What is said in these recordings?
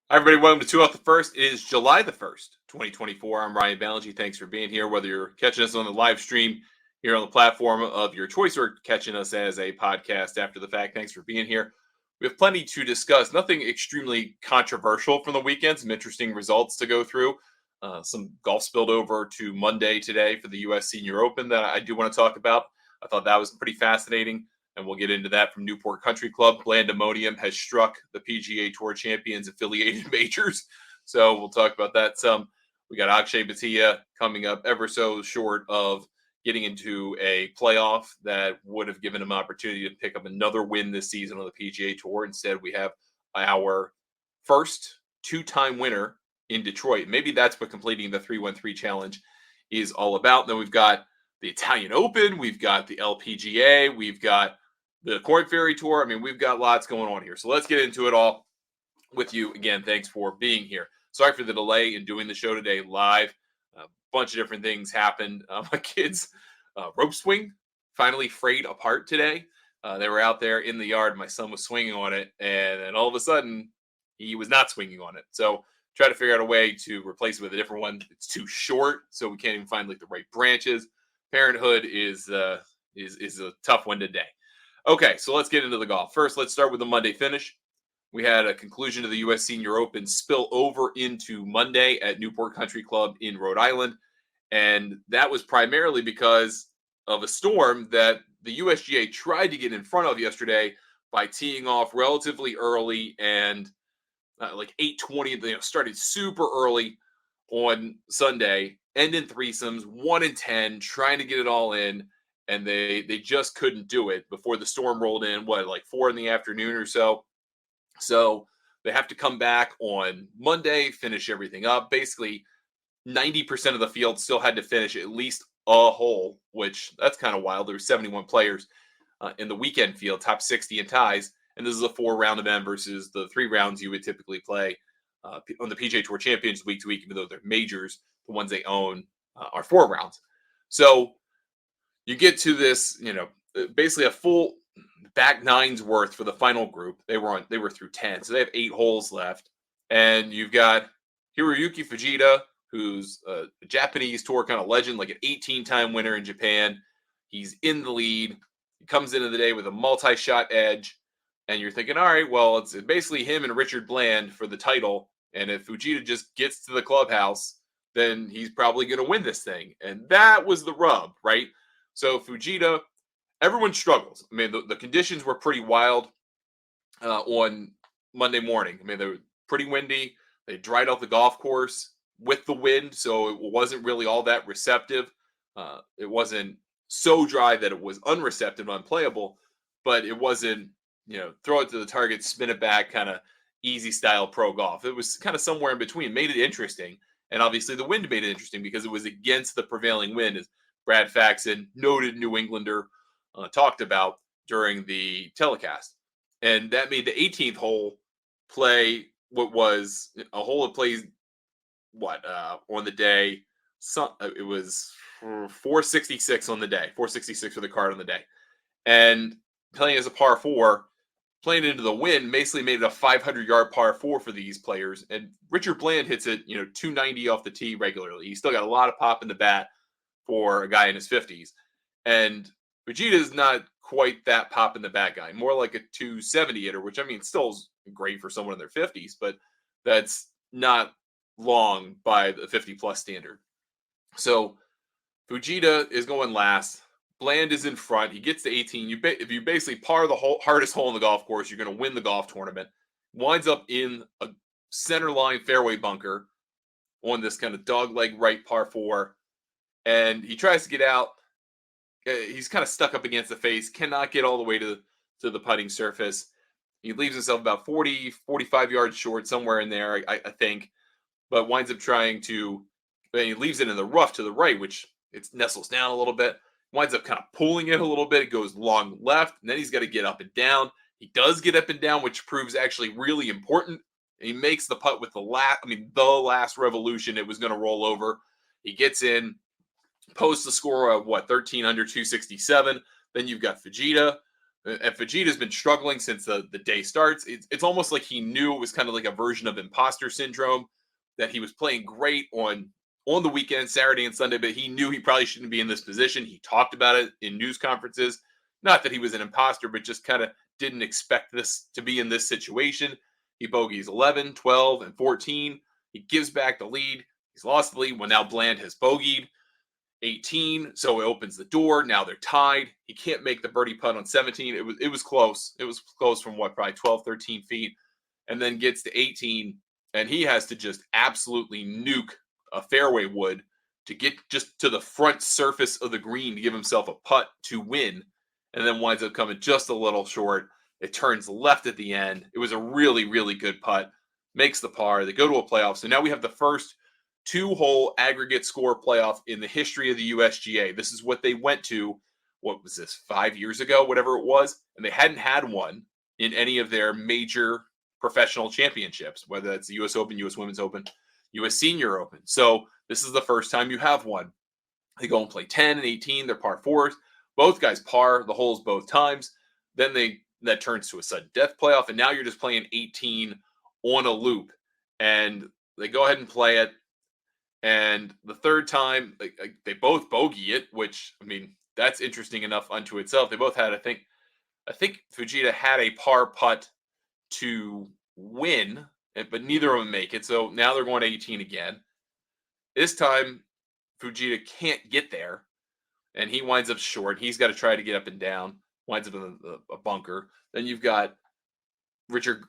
Hi, everybody. Welcome to Two Out the First. It is July the 1st, 2024. I'm Ryan Ballingy. Thanks for being here, whether you're catching us on the live stream here on the platform of your choice or catching us as a podcast after the fact. Thanks for being here. We have plenty to discuss. Nothing extremely controversial from the weekend. Some interesting results to go through. Some golf spilled over to Monday today for the U.S. Senior Open that I do want to talk about. I thought that was pretty fascinating, and we'll get into that from Newport Country Club. Blandemonium has struck the PGA Tour Champions affiliated majors, so we'll talk about that some. We got Akshay Bhatia coming up ever so short of getting into a playoff that would have given him an opportunity to pick up another win this season on the PGA Tour. Instead, we have our first two-time winner in Detroit. Maybe that's what completing the 313 challenge is all about. Then we've got the Italian Open, we've got the LPGA, we've got the Corn Ferry Tour. I mean, we've got lots going on here. So let's get into it all with you. Again, thanks for being here. Sorry for the delay in doing the show today live. A bunch of different things happened. My kids' rope swing finally frayed apart today. They were out there in the yard. My son was swinging on it, and then all of a sudden, he was not swinging on it. So try to figure out a way to replace it with a different one. It's too short, so we can't even find like the right branches. Parenthood is a tough one today. Okay, so let's get into the golf. First, let's start with the Monday finish. We had a conclusion to the U.S. Senior Open spill over into Monday at Newport Country Club in Rhode Island, and that was primarily because of a storm that the USGA tried to get in front of yesterday by teeing off relatively early and like 8:20. Started super early on Sunday, end in threesomes, 1 in 10, trying to get it all in, and they just couldn't do it before the storm rolled in. Like 4 in the afternoon or so. So they have to come back on Monday, finish everything up. Basically, 90% of the field still had to finish at least a hole, which that's kind of wild. There were 71 players in the weekend field, top 60 in ties. And this is a 4-round event versus the 3 rounds you would typically play on the PGA Tour Champions week to week, even though they're majors, the ones they own are 4 rounds. So you get to this, basically a full back nine's worth for the final group. They were through 10, so they have 8 holes left. And you've got Hiroyuki Fujita, who's a Japanese tour kind of legend, like an 18-time winner in Japan. He's in the lead. He comes into the day with a multi-shot edge. And you're thinking, all right, well, it's basically him and Richard Bland for the title. And if Fujita just gets to the clubhouse, then he's probably going to win this thing. And that was the rub, right? So Fujita, everyone struggles. I mean, the conditions were pretty wild on Monday morning. I mean, they were pretty windy. They dried out the golf course with the wind, so it wasn't really all that receptive. It wasn't so dry that it was unreceptive, unplayable, but it wasn't, throw it to the target, spin it back, kind of easy style pro golf. It was kind of somewhere in between, made it interesting. And obviously the wind made it interesting because it was against the prevailing wind, as Brad Faxon, noted New Englander, talked about during the telecast. And that made the 18th hole play what was a hole that plays on the day. It was 466 on the day, 466 for the card on the day. And playing as a par 4, playing into the wind, basically made it a 500-yard par 4 for these players. And Richard Bland hits it, 290 off the tee regularly. He's still got a lot of pop in the bat for a guy in his 50s. And Vegeta is not quite that pop in the bat guy, more like a 270 hitter, which, I mean, still is great for someone in their 50s, but that's not long by the 50-plus standard. So Fujita is going last. Bland is in front. He gets to 18. If you basically par the hardest hole in the golf course, you're going to win the golf tournament. Winds up in a center line fairway bunker on this kind of dogleg right par 4. And he tries to get out. He's kind of stuck up against the face, cannot get all the way to the putting surface. He leaves himself about 40, 45 yards short, somewhere in there, I think, but winds up trying to, he leaves it in the rough to the right, which it nestles down a little bit, winds up kind of pulling it a little bit. It goes long left, and then he's got to get up and down. He does get up and down, which proves actually really important. He makes the putt with the last revolution. It was going to roll over. He gets in, posts the score of 13 under 267. Then you've got Fujita, And Fujita's been struggling since the day starts. It's almost like he knew it was kind of like a version of imposter syndrome, that he was playing great on the weekend, Saturday and Sunday, but he knew he probably shouldn't be in this position. He talked about it in news conferences. Not that he was an imposter, but just kind of didn't expect this to be in this situation. He bogeys 11, 12, and 14. He gives back the lead. He's lost the lead. Well, now Bland has bogeyed 18, so it opens the door. Now they're tied. He can't make the birdie putt on 17. It was close. It was close from what, probably 12, 13 feet, and then gets to 18, and he has to just absolutely nuke a fairway wood to get just to the front surface of the green to give himself a putt to win, and then winds up coming just a little short. It turns left at the end. It was a really, really good putt. Makes the par. They go to a playoff. So now we have the first two-hole aggregate score playoff in the history of the USGA. This is what they went to, what was this, 5 years ago, whatever it was, and they hadn't had one in any of their major professional championships, whether that's the U.S. Open, U.S. Women's Open, U.S. Senior Open. So this is the first time you have one. They go and play 10 and 18. They're par fours. Both guys par the holes both times. Then that turns to a sudden death playoff, and now you're just playing 18 on a loop. And they go ahead and play it. And the third time, they both bogey it, which, I mean, that's interesting enough unto itself. They both had, I think Fujita had a par putt to win, but neither of them make it. So now they're going to 18 again. This time, Fujita can't get there, and he winds up short. He's got to try to get up and down, winds up in a bunker. Then you've got Richard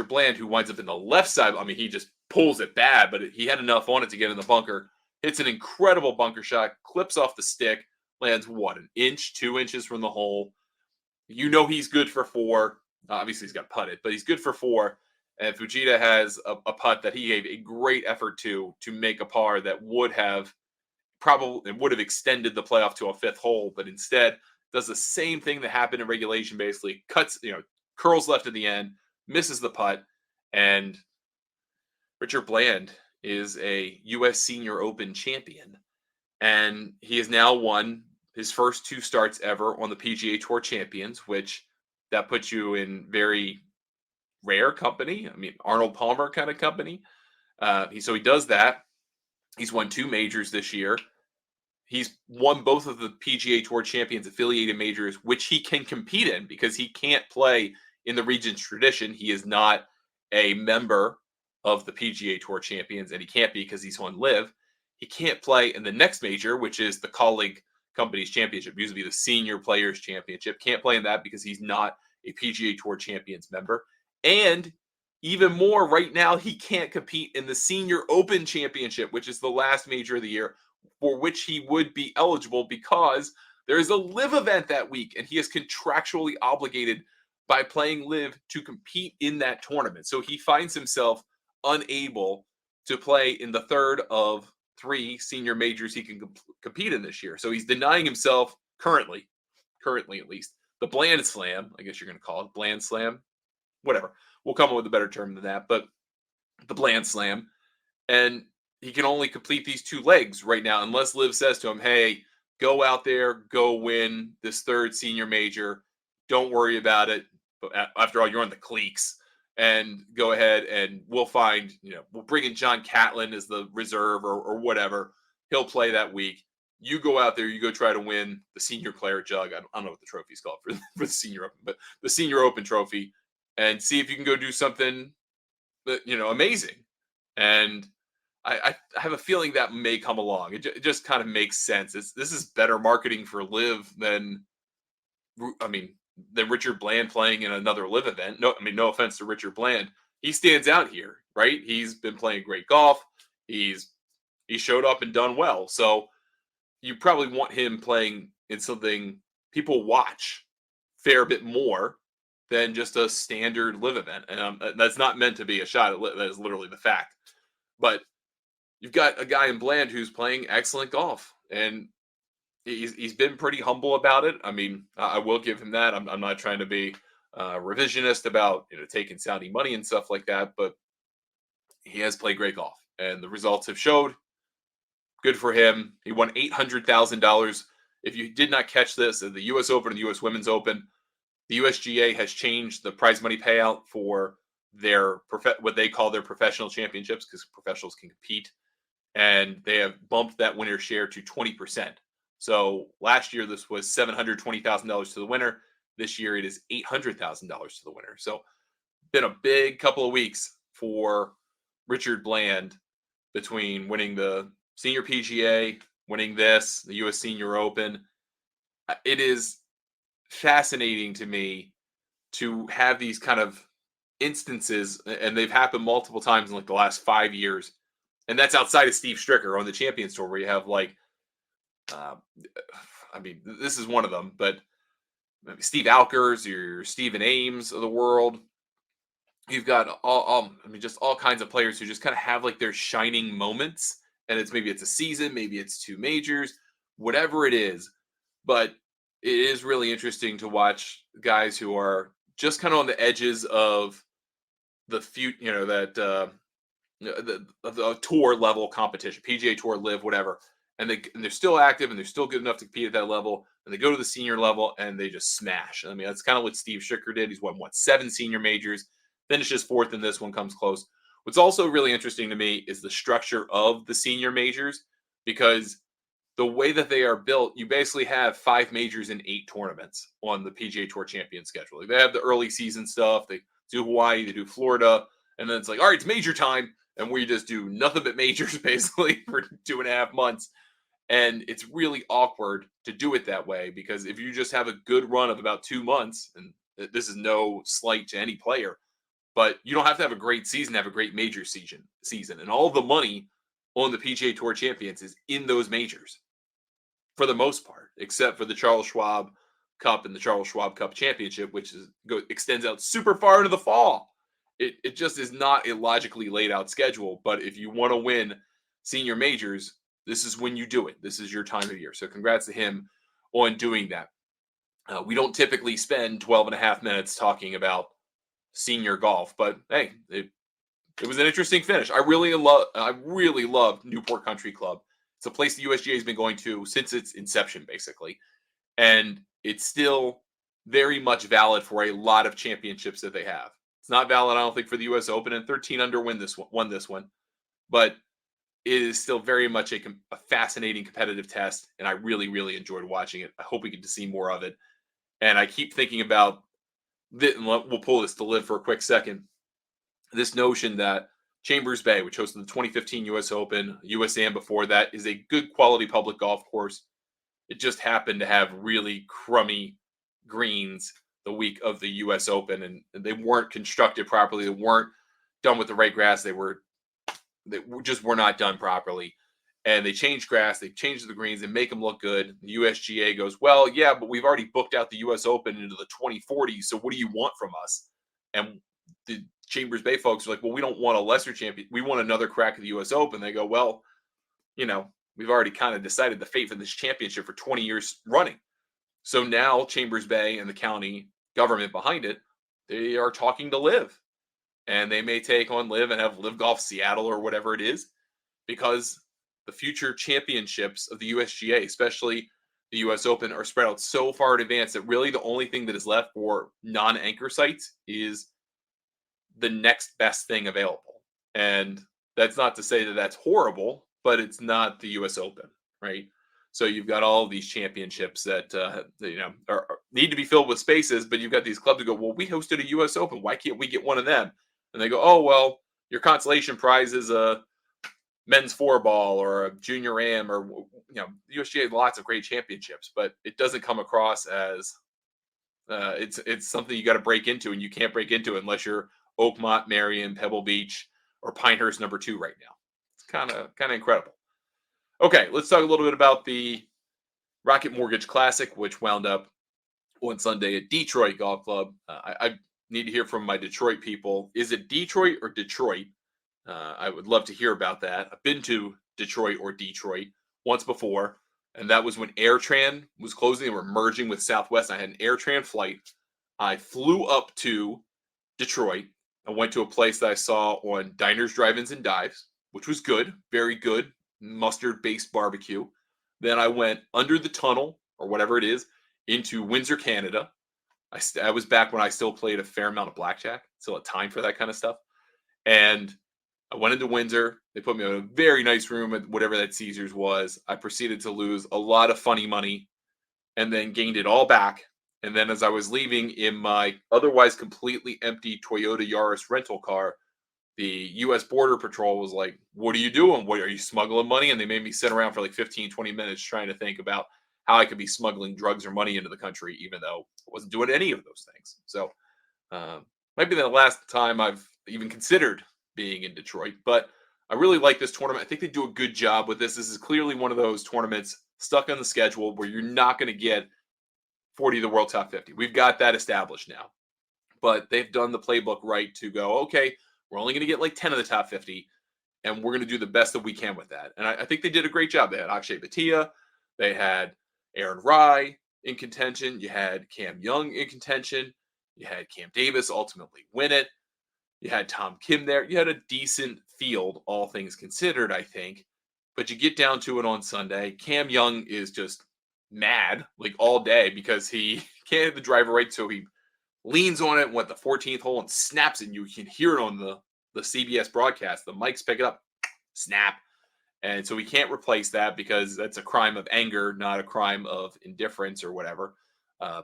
Bland, who winds up in the left side. I mean, he just pulls it bad, but he had enough on it to get in the bunker. Hits an incredible bunker shot, clips off the stick, lands what, an inch, 2 inches from the hole. You know he's good for four. Obviously, he's got putted, but he's good for four. And Fujita has a putt that he gave a great effort to make a par that would have extended the playoff to a fifth hole, but instead does the same thing that happened in regulation, basically curls left at the end, misses the putt, and Richard Bland is a U.S. Senior Open champion, and he has now won his first two starts ever on the PGA Tour Champions, which that puts you in very rare company. I mean, Arnold Palmer kind of company. So he does that. He's won two majors this year. He's won both of the PGA Tour Champions affiliated majors, which he can compete in because he can't play in the Regions tradition. He is not a member of the PGA Tour Champions, and he can't be because he's on LIV. He can't play in the next major, which is the Colleague Companies Championship. It used to be the Senior Players Championship. Can't play in that because he's not a PGA Tour Champions member. And even more, right now, he can't compete in the Senior Open Championship, which is the last major of the year, for which he would be eligible because there is a LIV event that week, and he is contractually obligated by playing LIV to compete in that tournament. So he finds himself unable to play in the third of three senior majors he can compete in this year. So he's denying himself currently at least, the Bland Slam, I guess you're going to call it, Bland Slam, whatever. We'll come up with a better term than that, but the Bland Slam. And he can only complete these two legs right now unless LIV says to him, hey, go out there, go win this third senior major. Don't worry about it. But after all, you're on the cliques. And go ahead and we'll bring in John Catlin as the reserve or whatever. He'll play that week. You go out there, you go try to win the Senior Player Jug. I don't know what the trophy's called for the Senior Open, but the Senior Open trophy, and see if you can go do something that, amazing. And I have a feeling that may come along. It just kind of makes sense. This is better marketing for LIV than Richard Bland playing in another LIV event. No offense to Richard Bland. He stands out here, right? He's been playing great golf. He showed up and done well. So you probably want him playing in something people watch a fair bit more than just a standard LIV event. And that's not meant to be a shot. That is literally the fact. But you've got a guy in Bland who's playing excellent golf, and he's been pretty humble about it. I mean, I will give him that. I'm not trying to be revisionist about taking Saudi money and stuff like that, but he has played great golf, and the results have showed. Good for him. He won $800,000. If you did not catch this, at the U.S. Open and the U.S. Women's Open, The USGA has changed the prize money payout for their what they call their professional championships, because professionals can compete, and they have bumped that winner share to 20%. So last year this was $720,000 to the winner. This year it is $800,000 to the winner. So been a big couple of weeks for Richard Bland between winning the Senior PGA, winning this, the US Senior Open. It is fascinating to me to have these kind of instances, and they've happened multiple times in like the last 5 years. And that's outside of Steve Stricker on the Champions Tour, where you have like, uh, I mean, this is one of them, but Steve Alkers, your Stephen Ames of the world. You've got I mean, just all kinds of players who just kind of have like their shining moments, and maybe it's a season, maybe it's two majors, whatever it is. But it is really interesting to watch guys who are just kind of on the edges of the the tour level competition, PGA Tour, Live, whatever, and they're still active and they're still good enough to compete at that level, and they go to the senior level and they just smash. I mean, that's kind of what Steve Stricker did. He's won 7 senior majors, finishes 4th in this one, comes close. What's also really interesting to me is the structure of the senior majors, because the way that they are built, you basically have 5 majors and 8 tournaments on the PGA Tour Champion schedule. Like, they have the early season stuff. They do Hawaii, they do Florida, and then it's like, all right, it's major time, and we just do nothing but majors basically for 2.5 months. And it's really awkward to do it that way, because if you just have a good run of about 2 months, and this is no slight to any player, but you don't have to have a great season, have a great major season. And all the money on the PGA Tour Champions is in those majors for the most part, except for the Charles Schwab Cup and the Charles Schwab Cup Championship, which extends out super far into the fall. It just is not a logically laid out schedule. But if you want to win senior majors, this is when you do it. This is your time of year. So congrats to him on doing that. We don't typically spend 12 and a half minutes talking about senior golf, but hey, it was an interesting finish. I really love Newport Country Club. It's a place the USGA has been going to since its inception, basically. And it's still very much valid for a lot of championships that they have. It's not valid, I don't think, for the US Open, and 13 under won this one. But it is still very much a fascinating competitive test, and I really, really enjoyed watching it. I hope we get to see more of it. And I keep thinking about this, and we'll pull this to Live for a quick second. This notion that Chambers Bay, which hosted the 2015 US Open, USAM before that, is a good quality public golf course. It just happened to have really crummy greens the week of the US Open, and they weren't constructed properly. They weren't done with the right grass. They just were not done properly. And they changed grass, they changed the greens and make them look good. The USGA goes, well, yeah, but we've already booked out the US Open into the 2040s, so what do you want from us? And the Chambers Bay folks are like, well, we don't want a lesser champion. We want another crack at the US Open. They go, well, we've already kind of decided the fate for this championship for 20 years running. So now Chambers Bay and the county government behind it, they are talking to Live. And they may take on Live and have Live Golf Seattle or whatever it is, because the future championships of the USGA, especially the US Open, are spread out so far in advance that really the only thing that is left for non-anchor sites is the next best thing available. And that's not to say that that's horrible, but it's not the US Open, right? So you've got all of these championships that need to be filled with spaces, but you've got these clubs that go, well, we hosted a US Open. Why can't we get one of them? And they go, oh, well, your consolation prize is a men's 4-ball or a junior am, or the USGA has lots of great championships, but it doesn't come across as it's something you got to break into, and you can't break into it unless you're Oakmont, Marion, Pebble Beach, or Pinehurst number 2 right now. It's kind of incredible. Okay, let's talk a little bit about the Rocket Mortgage Classic, which wound up on Sunday at Detroit Golf Club. I need to hear from my Detroit people. Is it Detroit or Detroit? I would love to hear about that. I've been to Detroit or Detroit once before, and that was when AirTran was closing. They were merging with Southwest. I had an AirTran flight. I flew up to Detroit. I went to a place that I saw on Diners, Drive-Ins, and Dives, which was good, very good, mustard-based barbecue. Then I went under the tunnel, or whatever it is, into Windsor, Canada. I was back when I still played a fair amount of blackjack, still had time for that kind of stuff. And I went into Windsor. They put me in a very nice room at whatever that Caesars was. I proceeded to lose a lot of funny money and then gained it all back. And then as I was leaving in my otherwise completely empty Toyota Yaris rental car, the U.S. Border Patrol was like, "What are you doing? What, are you smuggling money?" And they made me sit around for like 15, 20 minutes trying to think about how I could be smuggling drugs or money into the country, even though I wasn't doing any of those things. So might be the last time I've even considered being in Detroit. But I really like this tournament. I think they do a good job with this. This is clearly one of those tournaments stuck on the schedule where you're not going to get 40 of the world top 50. We've got that established now. But they've done the playbook right to go, okay, we're only going to get like 10 of the top 50, and we're going to do the best that we can with that. And I think they did a great job. They had Akshay Bhatia. They had Aaron Rye in contention. You had Cam Young in contention. You had Cam Davis ultimately win it. You had Tom Kim there. You had a decent field, all things considered, I think. But you get down to it on Sunday. Cam Young is just mad like all day because he can't hit the driver right, so he leans on it, the 14th hole, and snaps it. And you can hear it on the CBS broadcast. The mics pick it up, snap. And so we can't replace that because that's a crime of anger, not a crime of indifference or whatever.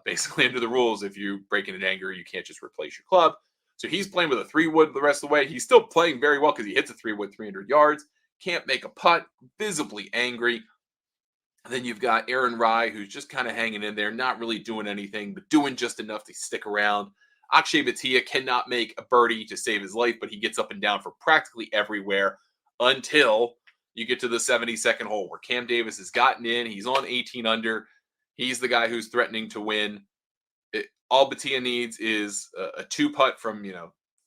Basically, under the rules, if you break in anger, you can't just replace your club. So he's playing with a 3-wood the rest of the way. He's still playing very well because he hits a 3-wood 300 yards. Can't make a putt, visibly angry. And then you've got Aaron Rye, who's just kind of hanging in there, not really doing anything, but doing just enough to stick around. Akshay Bhatia cannot make a birdie to save his life, but he gets up and down for practically everywhere until you get to the 72nd hole where Cam Davis has gotten in. He's on 18 under. He's the guy who's threatening to win. All Bhatia needs is a 2-putt from,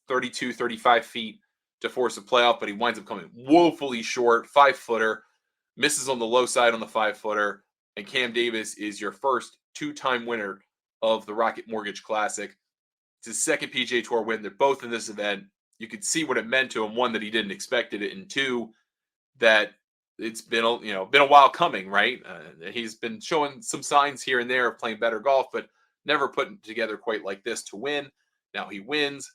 32, 35 feet to force a playoff, but he winds up coming woefully short, 5-footer. Misses on the low side on the 5-footer, and Cam Davis is your first 2-time winner of the Rocket Mortgage Classic. It's his second PGA Tour win. They're both in this event. You could see what it meant to him. One, that he didn't expect it, and two, that it's been a while coming. Right? He's been showing some signs here and there of playing better golf, but never putting together quite like this to win. Now he wins,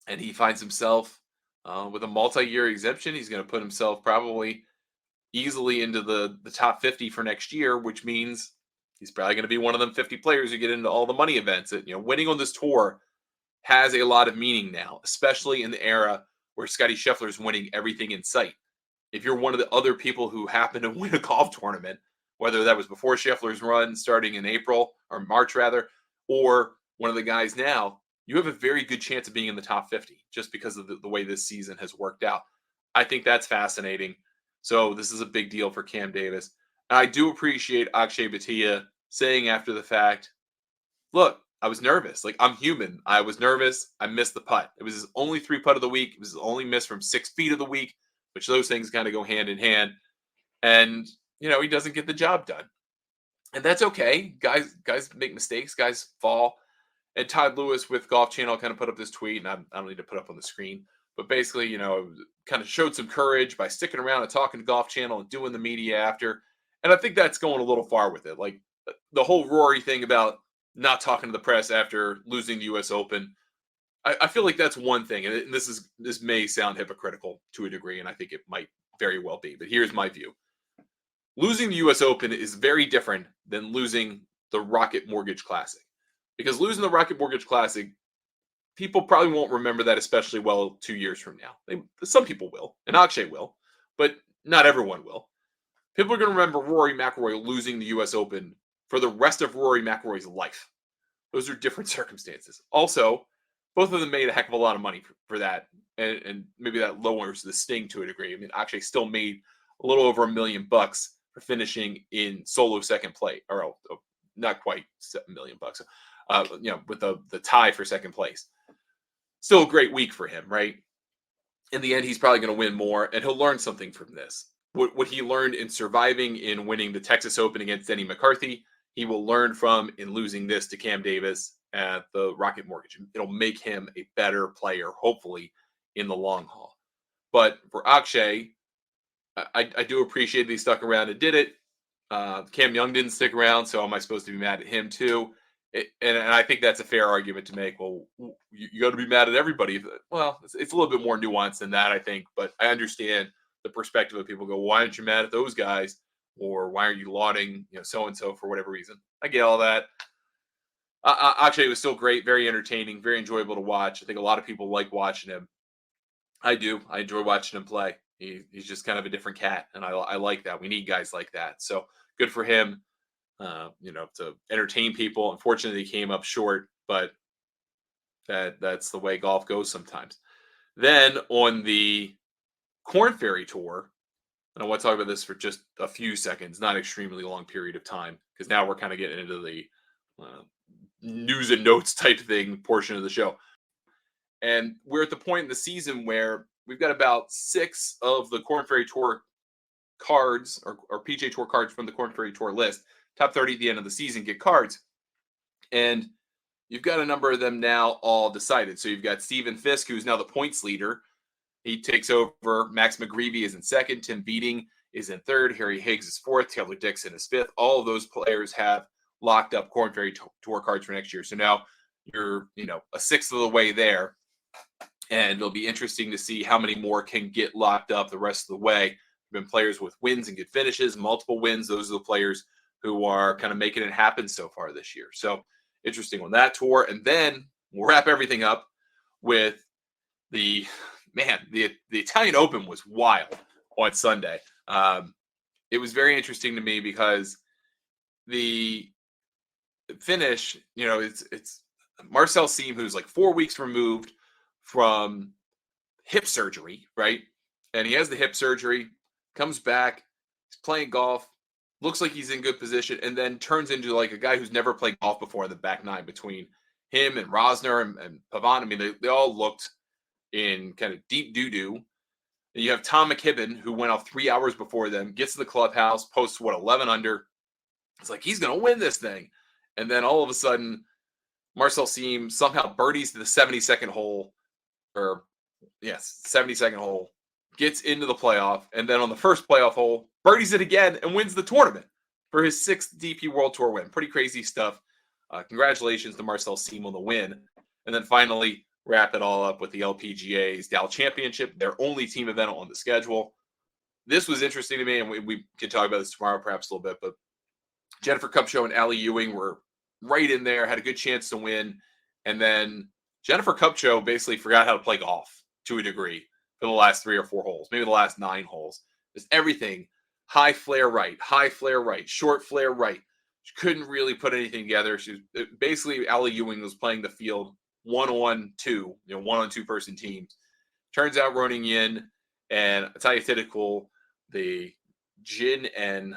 and he finds himself with a multi-year exemption. He's going to put himself probably easily into the top 50 for next year, which means he's probably going to be one of them 50 players who get into all the money events. Winning on this tour has a lot of meaning now, especially in the era where Scottie Scheffler is winning everything in sight. If you're one of the other people who happen to win a golf tournament, whether that was before Scheffler's run starting in April or March rather, or one of the guys now, you have a very good chance of being in the top 50 just because of the way this season has worked out. I think that's fascinating. So this is a big deal for Cam Davis. And I do appreciate Akshay Bhatia saying after the fact, look, I was nervous. Like, I'm human. I was nervous. I missed the putt. It was his only 3-putt of the week. It was his only miss from 6 feet of the week, which those things kind of go hand in hand. And, he doesn't get the job done. And that's okay. Guys make mistakes. Guys fall. And Todd Lewis with Golf Channel kind of put up this tweet, and I don't need to put up on the screen, but basically, kind of showed some courage by sticking around and talking to Golf Channel and doing the media after. And I think that's going a little far with it. Like the whole Rory thing about not talking to the press after losing the U.S. Open. I feel like that's one thing. And this may sound hypocritical to a degree, and I think it might very well be. But here's my view. Losing the U.S. Open is very different than losing the Rocket Mortgage Classic. Because losing the Rocket Mortgage Classic, people probably won't remember that especially well 2 years from now. Some people will, and Akshay will, but not everyone will. People are going to remember Rory McIlroy losing the U.S. Open for the rest of Rory McIlroy's life. Those are different circumstances. Also, both of them made a heck of a lot of money for that, and maybe that lowers the sting to a degree. I mean, Akshay still made a little over $1 million for finishing in solo second place, or not quite $7 million. With the tie for second place. Still a great week for him, right? In the end, he's probably going to win more, and he'll learn something from this. What he learned in surviving in winning the Texas Open against Denny McCarthy, he will learn from in losing this to Cam Davis at the Rocket Mortgage. It'll make him a better player, hopefully, in the long haul. But for Akshay, I do appreciate that he stuck around and did it. Cam Young didn't stick around, so am I supposed to be mad at him too? And I think that's a fair argument to make. Well, you got to be mad at everybody. Well, it's a little bit more nuanced than that, I think. But I understand the perspective of people go, why aren't you mad at those guys? Or why aren't you lauding, so and so for whatever reason? I get all that. Akshay was still great, very entertaining, very enjoyable to watch. I think a lot of people like watching him. I do. I enjoy watching him play. He's just kind of a different cat, and I like that. We need guys like that. So good for him. To entertain people. Unfortunately, he came up short, but that's the way golf goes sometimes. Then on the Corn Ferry Tour, and I want to talk about this for just a few seconds, not extremely long period of time, because now we're kind of getting into the news and notes type thing portion of the show. And we're at the point in the season where we've got about 6 of the Corn Ferry Tour cards or PGA Tour cards from the Corn Ferry Tour list. Top 30 at the end of the season get cards. And you've got a number of them now all decided. So you've got Stephen Fisk, who's now the points leader. He takes over. Max McGreevy is in second. Tim Beating is in third. Harry Higgs is fourth. Taylor Dixon is fifth. All of those players have locked up Corn Ferry Tour cards for next year. So now you're, a sixth of the way there. And it'll be interesting to see how many more can get locked up the rest of the way. There have been players with wins and good finishes, multiple wins. Those are the players who are kind of making it happen so far this year. So interesting on that tour. And then we'll wrap everything up with the Italian Open was wild on Sunday. It was very interesting to me because the finish, it's Marcel Siem, who's like 4 weeks removed from hip surgery, right? And he has the hip surgery, comes back, he's playing golf, looks like he's in good position, and then turns into like a guy who's never played golf before in the back nine between him and Rosner and Pavon. I mean, they all looked in kind of deep doo-doo. And you have Tom McKibben, who went off 3 hours before them, gets to the clubhouse, posts 11 under. It's like, he's going to win this thing. And then all of a sudden, Marcel Siem somehow birdies to the 72nd hole, 72nd hole, gets into the playoff, and then on the first playoff hole, birdies it again and wins the tournament for his 6th DP World Tour win. Pretty crazy stuff. Congratulations to Marcel Siem on the win. And then finally, wrap it all up with the LPGA's Dow Championship, their only team event on the schedule. This was interesting to me, and we can talk about this tomorrow perhaps a little bit, but Jennifer Kupcho and Allie Ewing were right in there, had a good chance to win, and then Jennifer Kupcho basically forgot how to play golf to a degree for the last 3 or 4 holes, maybe the last 9 holes. Just everything, high flare right, short flare right. She couldn't really put anything together. She was basically, Allie Ewing was playing the field 1-on-2, 1-on-2 person teams. Turns out Ronan Yin and Italia Titikul, the Gin and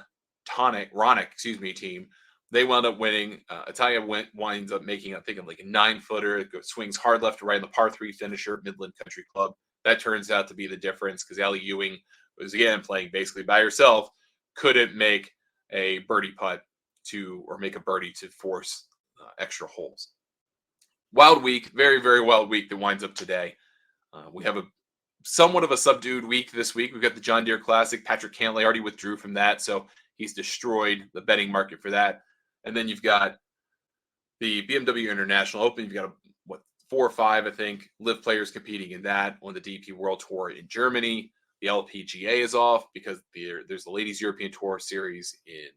Ronic team, they wound up winning. Italia winds up making, I think, like a 9-footer. It swings hard left to right in the par 3 finisher at Midland Country Club. That turns out to be the difference because Allie Ewing was, again, playing basically by herself, couldn't make a birdie putt or make a birdie to force extra holes. Wild week, very, very wild week that winds up today. We have a somewhat of a subdued week this week. We've got the John Deere Classic. Patrick Cantlay already withdrew from that, so he's destroyed the betting market for that. And then you've got the BMW International Open. You've got 4 or 5, I think, live players competing in that on the DP World Tour in Germany. The LPGA is off because there's the Ladies European Tour Series in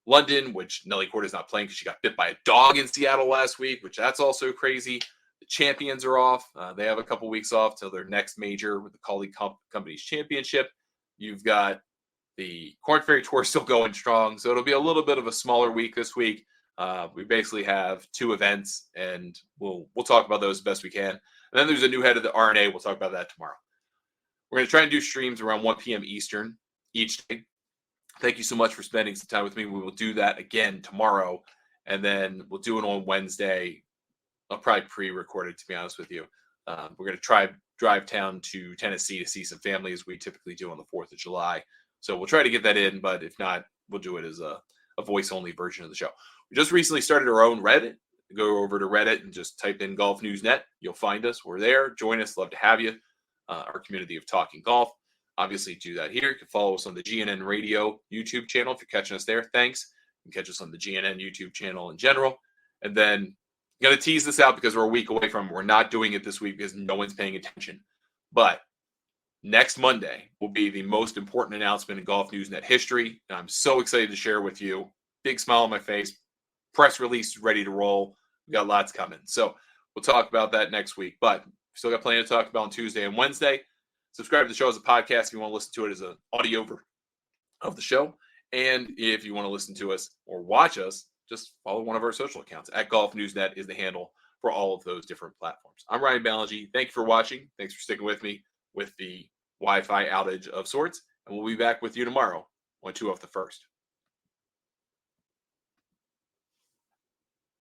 London, which Nelly Corda is not playing because she got bit by a dog in Seattle last week, which that's also crazy. The Champions are off. They have a couple weeks off till their next major with the Colleague Companies Championship. You've got the Corn Ferry Tour still going strong, so it'll be a little bit of a smaller week this week. We basically have 2 events, and we'll talk about those as best we can. And then there's a new head of the RNA. We'll talk about that tomorrow. We're going to try and do streams around 1 p.m. Eastern each day. Thank you so much for spending some time with me. We will do that again tomorrow, and then we'll do it on Wednesday. I'll probably pre-record it, to be honest with you. We're going to try drive down to Tennessee to see some family, as we typically do on the 4th of July. So we'll try to get that in, but if not, we'll do it as a voice-only version of the show. We just recently started our own Reddit. Go over to Reddit and just type in Golf News Net. You'll find us. We're there. Join us. Love to have you. Our community of talking golf. Obviously, do that here. You can follow us on the GNN Radio YouTube channel if you're catching us there. Thanks. You can catch us on the GNN YouTube channel in general. And then I'm going to tease this out because we're a week away from it. We're not doing it this week because no one's paying attention. But next Monday will be the most important announcement in Golf Newsnet history. And I'm so excited to share with you. Big smile on my face. Press release ready to roll. We got lots coming. So we'll talk about that next week. But still got plenty to talk about on Tuesday and Wednesday. Subscribe to the show as a podcast if you want to listen to it as an audio of the show. And if you want to listen to us or watch us, just follow one of our social accounts. At Golf Newsnet is the handle for all of those different platforms. I'm Ryan Ballengee. Thank you for watching. Thanks for sticking with me with the Wi-Fi outage of sorts. And we'll be back with you tomorrow on 2 off the first.